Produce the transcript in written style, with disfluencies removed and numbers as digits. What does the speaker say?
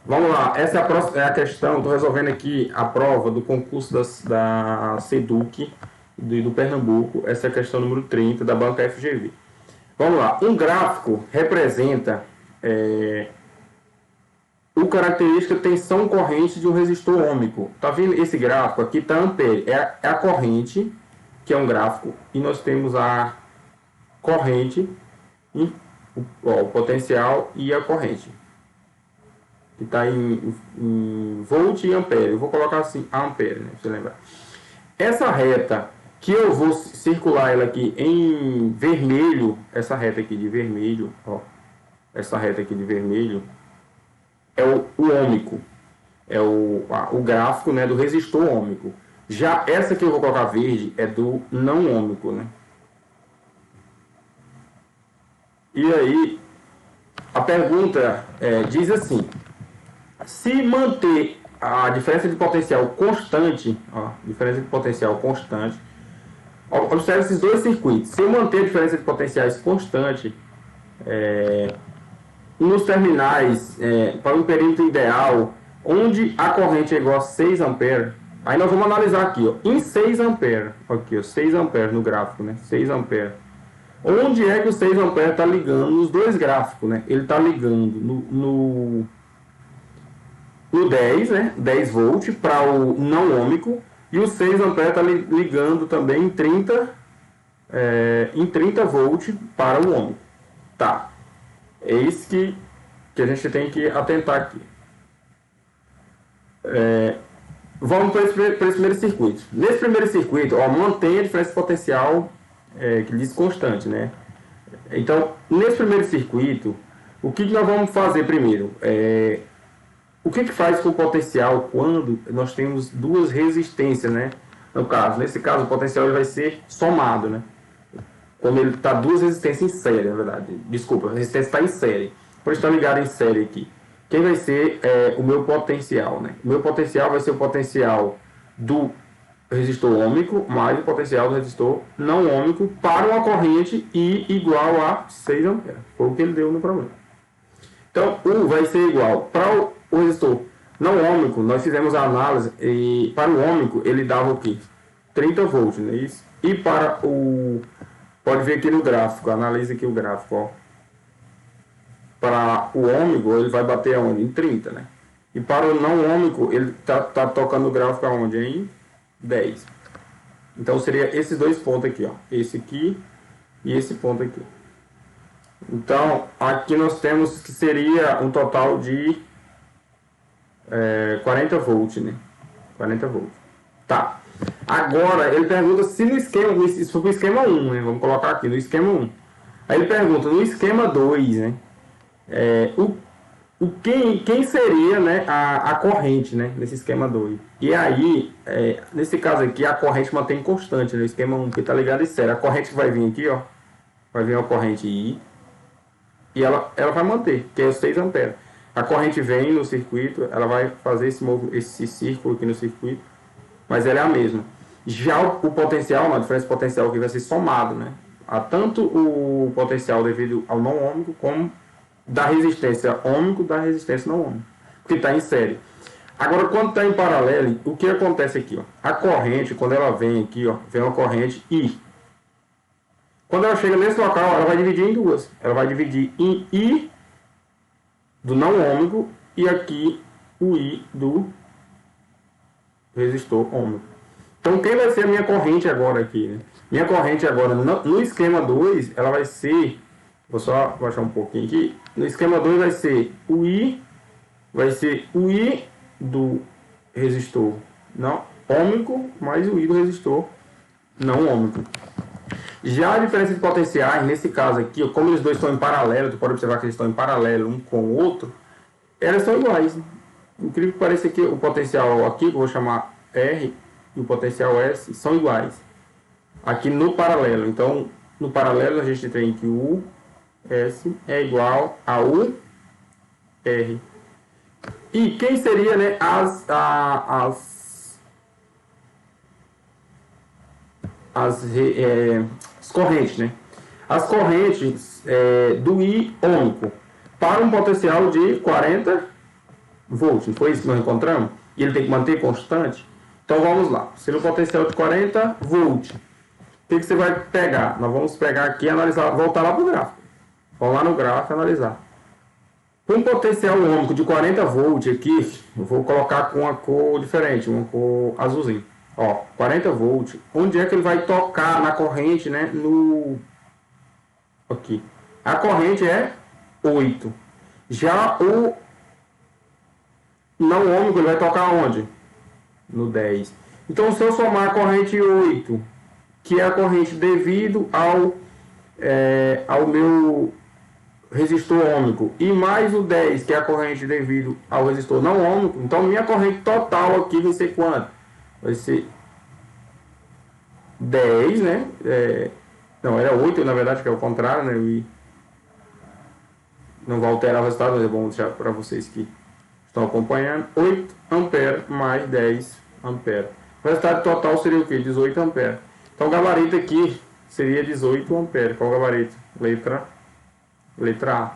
Vamos lá, essa é a questão, estou resolvendo aqui a prova do concurso da SEDUC do Pernambuco, essa é a questão número 30 da banca FGV. Vamos lá, um gráfico representa o característica tensão corrente de um resistor ômico. Tá vendo esse gráfico aqui? Tá ampere, é a corrente, que é um gráfico, e nós temos a corrente, o potencial e a corrente, que está em volt e ampere. Eu vou colocar assim, a ampere, né, pra você lembrar. Essa reta, que eu vou circular ela aqui em vermelho, essa reta aqui de vermelho, ó, essa reta aqui de vermelho, é o ômico, é o gráfico, né, do resistor ômico. Já essa que eu vou colocar verde é do não ômico, né? E aí, a pergunta diz assim: se manter a diferença de potencial constante, observe esses dois circuitos. Se eu manter a diferença de potenciais constante nos terminais para um perímetro ideal, onde a corrente é igual a 6 amperes, aí nós vamos analisar aqui, ó, em 6 amperes, aqui, ó, 6 amperes no gráfico, né? 6 amperes. Onde é que o 6 amperes está ligando nos dois gráficos, né? Ele está ligando no 10, né? 10 volts para o não ômico, e o 6 amperes está ligando também em 30 volts para o ômico. Tá. É isso que a gente tem que atentar aqui. Vamos para esse primeiro circuito. Nesse primeiro circuito, ó, mantém a diferença potencial que diz constante, né? Então, nesse primeiro circuito, o que nós vamos fazer primeiro? O que faz com o potencial quando nós temos duas resistências, né? No caso, nesse caso, o potencial ele vai ser somado, né? Quando ele está duas resistências em série, na verdade. Desculpa, a resistência está em série. Por estar ligado em série aqui. Quem vai ser o meu potencial, né? O meu potencial vai ser o potencial do resistor ômico mais o potencial do resistor não ômico para uma corrente I igual a 6 amperes. Foi o que ele deu no problema. Então, U vai ser igual. Para o resistor não ômico, nós fizemos a análise e para o ômico ele dava o quê? 30 volts, não é isso? E para o... Pode ver aqui no gráfico, analise aqui o gráfico, ó. Para o ômico, ele vai bater aonde? Em 30, né? E para o não ômico, ele tá tocando o gráfico aonde? Em 10. Então, seria esses dois pontos aqui, ó. Esse aqui e esse ponto aqui. Então, aqui nós temos que seria um total de 40 volts, né? 40 volts. Tá. Agora, ele pergunta se no esquema, isso foi o esquema 1, né? Vamos colocar aqui, no esquema 1. Aí ele pergunta, no esquema 2, né? Quem seria, né, a corrente, né, nesse esquema 2? E aí, nesse caso aqui, a corrente mantém constante, no esquema 1, porque está ligado em série. A corrente vai vir aqui, ó, vai vir uma corrente I, e ela vai manter, que é 6 amperes. A corrente vem no circuito, ela vai fazer esse círculo aqui no circuito, mas ela é a mesma. Já o potencial, a diferença potencial aqui vai ser somado, né, a tanto o potencial devido ao não ômico, como da resistência ômico da resistência não ômico, porque está em série. Agora, quando está em paralelo, o que acontece aqui? Ó? A corrente, quando ela vem aqui, ó, vem uma corrente I. Quando ela chega nesse local, ela vai dividir em duas. Ela vai dividir em I do não ômico e aqui o I do resistor ômico. Então, quem vai ser a minha corrente agora aqui? Né? Minha corrente agora, no esquema 2, ela vai ser... Vou só baixar um pouquinho aqui. No esquema 2 vai ser o I do resistor não ômico mais o I do resistor não ômico. Já a diferença de potenciais, nesse caso aqui, como eles dois estão em paralelo, tu pode observar que eles estão em paralelo um com o outro, elas são iguais. Incrível que pareça aqui, o potencial aqui, que eu vou chamar R, e o potencial S, são iguais. Aqui no paralelo. Então, no paralelo a gente tem que o S é igual a U R. E quem seria, né, as correntes, né? As correntes do I ômico. para um potencial de 40 volts. Não foi isso que nós encontramos? E ele tem que manter constante? Então vamos lá. Se no potencial de 40 volts, o que você vai pegar? Nós vamos pegar aqui e analisar, voltar lá para o gráfico. Vamos lá no gráfico e analisar. Com um potencial ohmico de 40 volts aqui, eu vou colocar com uma cor diferente, uma cor azulzinho. Ó, 40 volts. Onde é que ele vai tocar na corrente, né? Aqui. A corrente é 8. Já o não ohmico, ele vai tocar onde? No 10. Então, se eu somar a corrente 8, que é a corrente devido ao meu resistor ohmico, e mais o 10, que é a corrente devido ao resistor não ohmico, então minha corrente total aqui vai ser quanto? Vai ser 10, né? Não, era 8, na verdade, que é o contrário, né? E não vai alterar o resultado, mas é bom deixar para vocês que estão acompanhando. 8 ampere mais 10 ampere. O resultado total seria o quê? 18 ampere. Então o gabarito aqui seria 18 ampere. Qual o gabarito? Letra A.